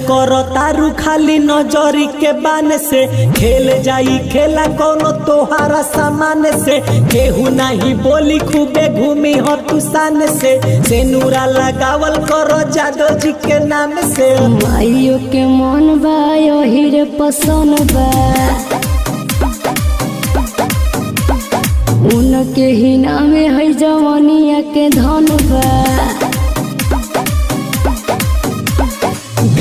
करो तारू खाली नजरी के बान से खेल जाई खेला कोनो तोहारा सामान से केहू नहीं बोली खूबे घूमी हो तू सान से नूरा लगावल करो जादो जी के नाम से माइयो के मन बा हीरे पसंद बा उनके ही नामे है जवानिया के धन बा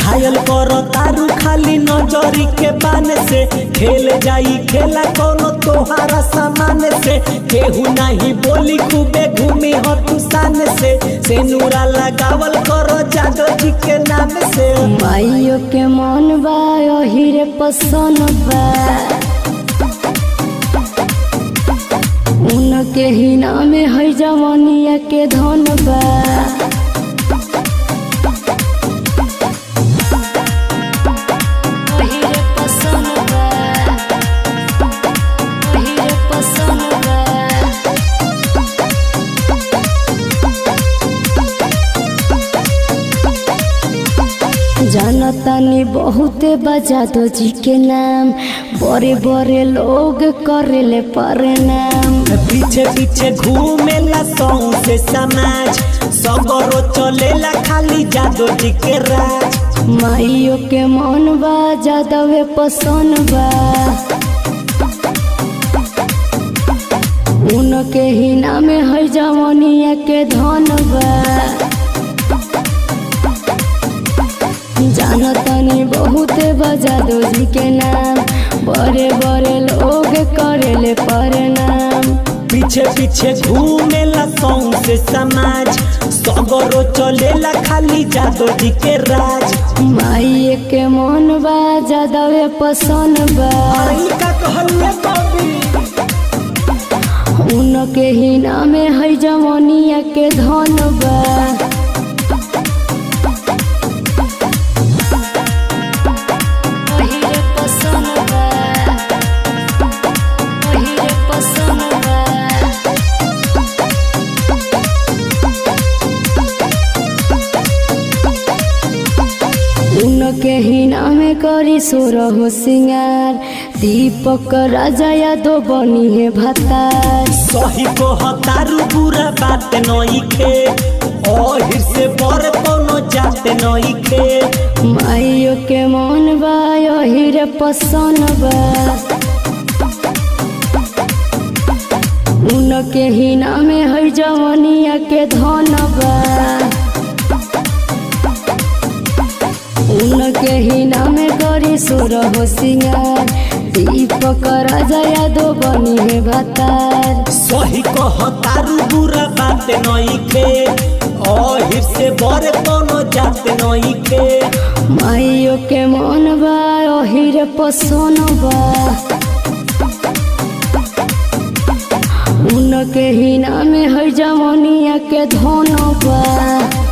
घायल करो तारू खाली नजरी के बान से खेल जाई खेला कोनो तोहारा सामान से केहू नहीं बोली खूबे घूमी हो तू सान से नूरा लगावल करो जादो जी के नाम से माइयो के मन बा हीरे पसंद बा उनके ही नामे है जवानिया के धन बा जानतानी बहुते जादो जी के नाम बड़े बड़े लोग करेले प्रणाम पीछे पीछे घूमेला सौ से समाज सगरो चलेला खाली जादो जी के राज माइयो के मन बा जादवे पसंद बा उनके ही नामे है जवानिया के धन बा जानतानी बहुते जादो जी के नाम बड़े बड़े लोग करेले प्रणाम पीछे पीछे घूमेला सौ से समाज सगरो चलेला खाली जादो जी के राज माइये के मन बा जादवे पसंद बा उनके ही नामे है जवानिया के धन बा उनके ही नामे करी सोर हो सिंगार दीपक राजा यादव बनी है भतार सही को हतारू बुरा बात नई खे ओहिर से बर कोनो जाते नई खे माइयो के मन बा हीरे पसंद बा उनके ही नामे है जवानिया के धन बा उनके ही नामे करी सोर हो सिंगार दीपक राजा यादव बनी है भतार सही को हतारू बुरा बात नई खे ओहिर से बर कोनो जाते नई खे माइयो के मन बा हीरे पसंद बा उनके ही नामे है जवानिया के धन बा।